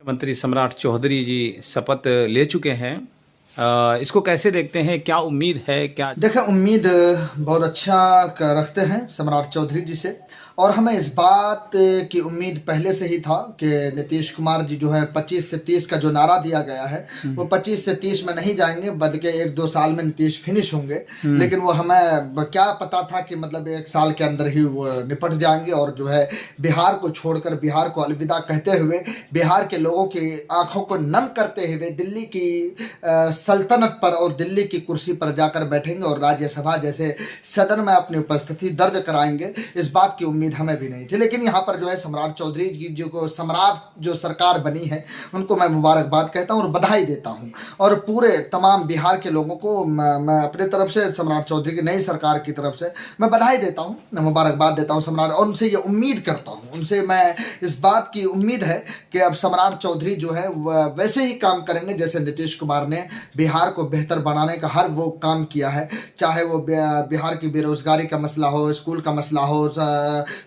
मंत्री सम्राट चौधरी जी शपथ ले चुके हैं। इसको कैसे देखते हैं, क्या उम्मीद है, क्या? देखें, उम्मीद बहुत अच्छा रखते हैं सम्राट चौधरी जी से, और हमें इस बात की उम्मीद पहले से ही था कि नीतीश कुमार जी जो है 25 से 30 का जो नारा दिया गया है वो 25 से 30 में नहीं जाएंगे, बल्कि 1-2 साल में नीतीश फिनिश होंगे। लेकिन वो हमें क्या पता था कि मतलब 1 साल के अंदर ही वो निपट जाएंगे, और जो है बिहार को छोड़कर, बिहार को अलविदा कहते हुए, बिहार के लोगों की आंखों को नम करते हुए दिल्ली की सल्तनत पर और दिल्ली की कुर्सी पर जाकर बैठेंगे और राज्यसभा जैसे सदन में अपनी उपस्थिति दर्ज कराएंगे। इस बात की उम्मीद हमें भी नहीं थी। लेकिन यहाँ पर जो है सम्राट चौधरी जी जो सम्राट जो सरकार बनी है उनको मैं मुबारकबाद कहता हूँ और बधाई देता हूँ, और पूरे तमाम बिहार के लोगों को मैं अपने तरफ से सम्राट चौधरी की नई सरकार की तरफ से मैं बधाई देता हूँ, मुबारकबाद देता हूँ सम्राट, और उनसे ये उम्मीद करता हूँ, उनसे मैं इस बात की उम्मीद है कि अब सम्राट चौधरी जो है वैसे ही काम करेंगे जैसे नीतीश कुमार ने बिहार को बेहतर बनाने का हर वो काम किया है। चाहे वो बिहार की बेरोजगारी का मसला हो, स्कूल का मसला हो,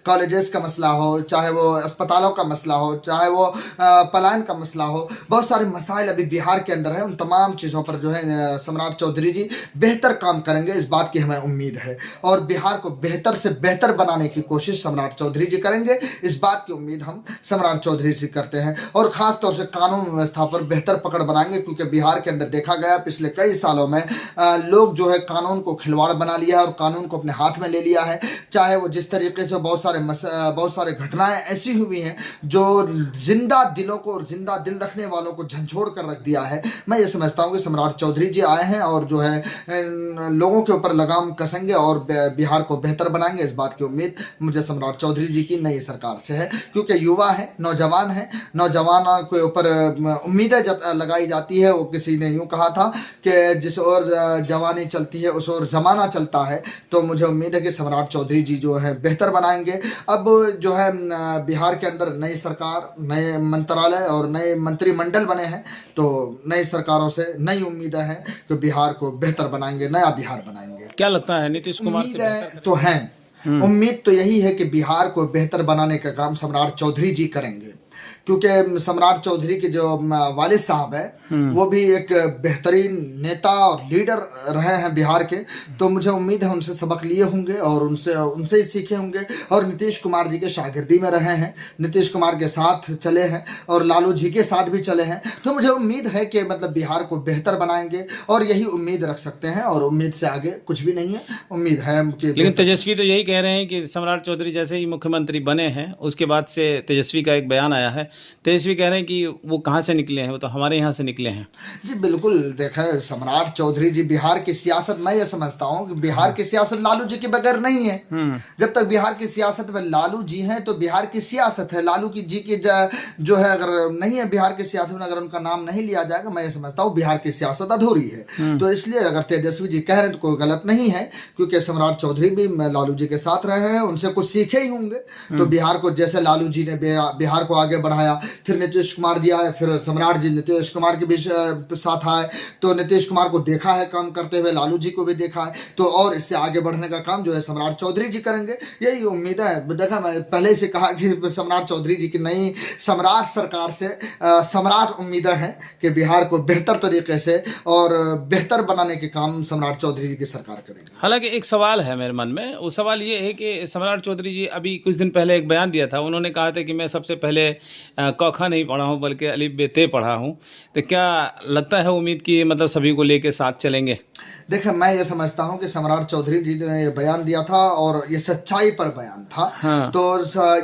कॉलेजेस का मसला हो, चाहे वो अस्पतालों का मसला हो, चाहे वो पलायन का मसला हो, बहुत सारे मसाइल अभी बिहार के अंदर है। उन तमाम चीज़ों पर जो है सम्राट चौधरी जी बेहतर काम करेंगे, इस बात की हमें उम्मीद है, और बिहार को बेहतर से बेहतर बनाने की कोशिश सम्राट चौधरी जी करेंगे, इस बात की उम्मीद हम सम्राट चौधरी जी करते हैं। और ख़ास तौर से कानून व्यवस्था पर बेहतर पकड़ बनाएंगे, क्योंकि बिहार के अंदर देखा गया पिछले कई सालों में लोग जो है कानून को खिलवाड़ बना लिया है और कानून को अपने हाथ में ले लिया है। चाहे वो जिस तरीके से बहुत सारे घटनाएं ऐसी हुई हैं जो जिंदा दिलों को और जिंदा दिल रखने वालों को झंझोड़ कर रख दिया है। मैं ये समझता हूँ कि सम्राट चौधरी जी आए हैं और जो है लोगों के ऊपर लगाम कसेंगे और बिहार को बेहतर बनाएंगे, इस बात की उम्मीद मुझे सम्राट चौधरी जी की नई सरकार से है, क्योंकि युवा है, नौजवान है, नौजवान के ऊपर उम्मीदें लगाई जाती है। वो किसी ने यूँ कहा था कि जिस ओर जवानी चलती है उस ओर ज़माना चलता है, तो मुझे उम्मीद है कि सम्राट चौधरी जी जो है बेहतर बनाएंगे। अब जो है बिहार के अंदर नई सरकार, नए मंत्रालय और नए मंत्रिमंडल बने हैं, तो नई सरकारों से नई उम्मीदें हैं कि बिहार को बेहतर बनाएंगे, नया बिहार बनाएंगे। क्या लगता है नीतीश कुमार से उम्मीदें तो हैं, उम्मीद तो यही है कि बिहार को बेहतर बनाने का काम सम्राट चौधरी जी करेंगे, क्योंकि सम्राट चौधरी के जो वालिद साहब है वो भी एक बेहतरीन नेता और लीडर रहे हैं बिहार के, तो मुझे उम्मीद है उनसे सबक लिए होंगे और उनसे ही सीखे होंगे, और नीतीश कुमार जी के शागिर्दी में रहे हैं, नीतीश कुमार के साथ चले हैं और लालू जी के साथ भी चले हैं, तो मुझे उम्मीद है कि मतलब बिहार को बेहतर बनाएंगे, और यही उम्मीद रख सकते हैं, और उम्मीद से आगे कुछ भी नहीं है, उम्मीद है कि। लेकिन तेजस्वी तो यही कह रहे हैं कि सम्राट चौधरी जैसे ही मुख्यमंत्री बने हैं उसके बाद से तेजस्वी का एक बयान आया है, तेजस्वी कह रहे हैं कि वो कहाँ से निकले हैं, वो तो हमारे यहाँ से निकले हैं। जी बिल्कुल, देखा सम्राट चौधरी जी बिहार की सियासत, मैं ये समझता हूँ कि बिहार की सियासत लालू जी के बगैर नहीं है। जब तक बिहार की सियासत में लालू जी हैं तो बिहार की सियासत है। लालू की जी की जो है अगर नहीं है बिहार की सियासत में, अगर उनका नाम नहीं लिया जाएगा, मैं ये समझता हूँ बिहार की सियासत अधूरी है। तो इसलिए अगर तेजस्वी जी कह रहे हैं तो कोई गलत नहीं है, क्योंकि सम्राट चौधरी भी लालू जी के साथ रहे हैं, उनसे कुछ सीखे ही होंगे। तो बिहार को जैसे लालू जी ने बिहार को आगे बढ़ाया, फिर नीतीश कुमार जी आए, फिर सम्राट जी नीतीश कुमार के बीच साथ आए, तो नीतीश कुमार को देखा है काम करते हुए, लालू जी को भी देखा है, तो और इससे आगे बढ़ने का काम जो है सम्राट चौधरी जी करेंगे, यही उम्मीद है। देखा, मैं पहले से कहा कि सम्राट चौधरी जी की नई सम्राट सरकार से सम्राट उम्मीदें हैं कि बिहार को बेहतर तरीके से और बेहतर बनाने के काम सम्राट चौधरी जी की सरकार करेगी। हालांकि एक सवाल है मेरे मन में, वो सवाल ये है कि सम्राट चौधरी जी अभी कुछ दिन पहले एक बयान दिया था, उन्होंने कहा था कि मैं सबसे पहले क ख नहीं पढ़ा हूँ बल्कि अलिफ बे ते पढ़ा हूँ, तो क्या लगता है उम्मीद की मतलब सभी को लेके साथ चलेंगे? देखिए, मैं ये समझता हूँ कि सम्राट चौधरी जी ने ये बयान दिया था और ये सच्चाई पर बयान था। हाँ। तो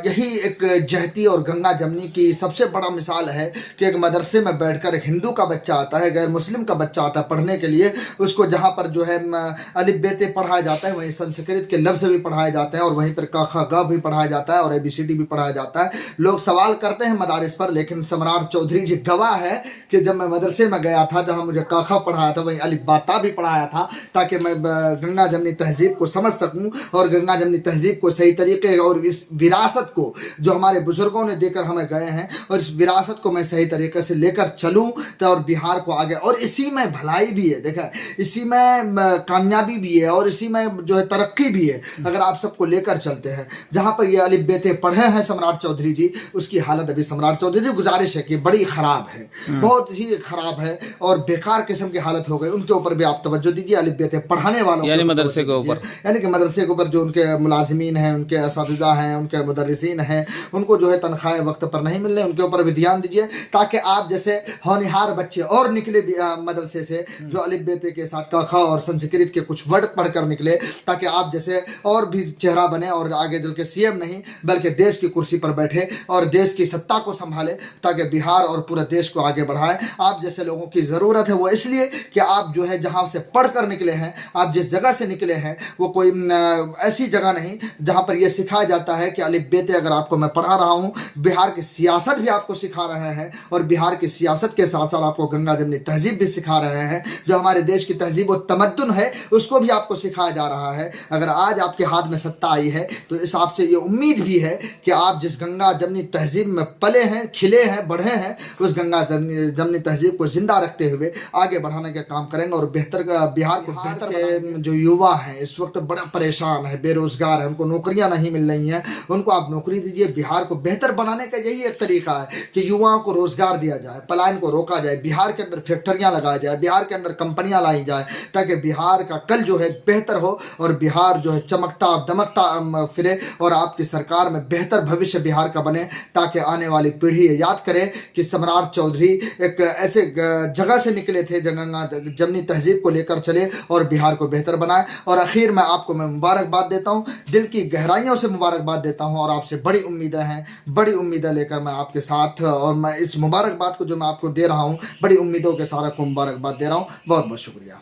यही एक जहती और गंगा जमनी की सबसे बड़ा मिसाल है कि एक मदरसे में बैठकर एक हिंदू का बच्चा आता है, गैर मुस्लिम का बच्चा आता है पढ़ने के लिए, उसको जहाँ पर जो है अलिफ बे ते पढ़ाया जाता है, वहीं संस्कृत के लफ्ज़ भी पढ़ाए जाते हैं, और वहीं पर क ख ग भी पढ़ाया जाता है और ABCD भी पढ़ाया जाता है। लोग सवाल करते हैं मदारिस पर, लेकिन सम्राट चौधरी जी गवाह है कि जब मैं मदरसे में गया था, जहाँ मुझे क ख पढ़ाया था, वहीं अलिफ बा ता भी पढ़ाया था, ताकि मैं गंगा जमनी तहजीब को समझ सकूं और गंगा जमनी तहजीब को सही तरीके और इस विरासत को जो हमारे बुजुर्गों ने देकर हमें गए हैं, और इस विरासत को मैं सही तरीके से लेकर चलूं तो और बिहार को आगे, और इसी में भलाई भी है, देखा, इसी में कामयाबी भी है और इसी में जो है तरक्की भी है। अगर आप सबको लेकर चलते हैं, जहाँ पर ये अलिफ बे ते पढ़े हैं सम्राट चौधरी जी, उसकी हालत अभी सम्राट चौधरी जी, गुजारिश है कि बड़ी ख़राब है, बहुत ही ख़राब है और बेकार किस्म की हालत हो गई, उनके ऊपर भी आप तवज्जो दीजिए। अलिफ बेते पढ़ाने वालों यानी के मदरसे के ऊपर, यानी कि मदरसे के ऊपर जो उनके मुलाजिमीन हैं, उनके असातिज़ा हैं, उनके मुदर्रिसीन हैं, उनको जो है तनख्वाहें वक्त पर नहीं मिल रही, उनके ऊपर भी ध्यान दीजिए, ताकि आप जैसे होनहार बच्चे और निकले मदरसे से जो अलिफ बेते के साथ क ख और संस्कृत के कुछ वर्ड पढ़कर निकले, ताकि आप जैसे और भी चेहरा बने और आगे चल के सीएम नहीं बल्कि देश की कुर्सी पर बैठे और देश की सत्ता को संभाले, ताकि बिहार और पूरे देश को आगे बढ़ाए। आप जैसे लोगों की ज़रूरत है, वो इसलिए कि आप जो है जहाँ से पढ़ कर निकले हैं, आप जिस जगह से निकले हैं, वो कोई ऐसी जगह नहीं जहाँ पर यह सिखाया जाता है कि अलिफ बेते अगर आपको मैं पढ़ा रहा हूँ, बिहार की सियासत भी आपको सिखा रहे हैं और बिहार की सियासत के साथ साथ आपको गंगा जमनी तहजीब भी सिखा रहे हैं, जो हमारे देश की तहजीब और तमद्दुन है उसको भी आपको सिखाया जा रहा है। अगर आज आपके हाथ में सत्ता आई है तो इस आपसे ये उम्मीद भी है कि आप जिस गंगा जमनी तहजीब में पले हैं, खिले हैं, बढ़े हैं, उस गंगा जमनी तहजीब को जिंदा रखते हुए आगे बढ़ाने का काम करेंगे और बेहतर बिहार को बेहतर के जो युवा हैं इस वक्त बड़ा परेशान है, बेरोजगार है, उनको नौकरियां नहीं मिल रही हैं, उनको आप नौकरी दीजिए। बिहार को बेहतर बनाने का यही एक तरीका है कि युवाओं को रोजगार दिया जाए, पलायन को रोका जाए, बिहार के अंदर फैक्ट्रियां लगाई जाए, बिहार के अंदर कंपनियां लाई जाए, ताकि बिहार का कल जो है बेहतर हो और बिहार जो है चमकता दमकता फिरे और आपकी सरकार में बेहतर भविष्य बिहार का बने, ताकि आने वाली पीढ़ी ये याद करे कि सम्राट चौधरी एक ऐसे जगह से निकले थे, गंगा जमनी तहजीब को लेकर चले और बिहार को बेहतर बनाए। और आखिर में आपको मैं मुबारकबाद देता हूँ, दिल की गहराइयों से मुबारकबाद देता हूँ और आपसे बड़ी उम्मीदें हैं, बड़ी उम्मीदें लेकर मैं आपके साथ, और मैं इस मुबारकबाद को जो मैं आपको दे रहा हूँ, बड़ी उम्मीदों के साथ आपको मुबारकबाद दे रहा हूँ। बहुत बहुत शुक्रिया।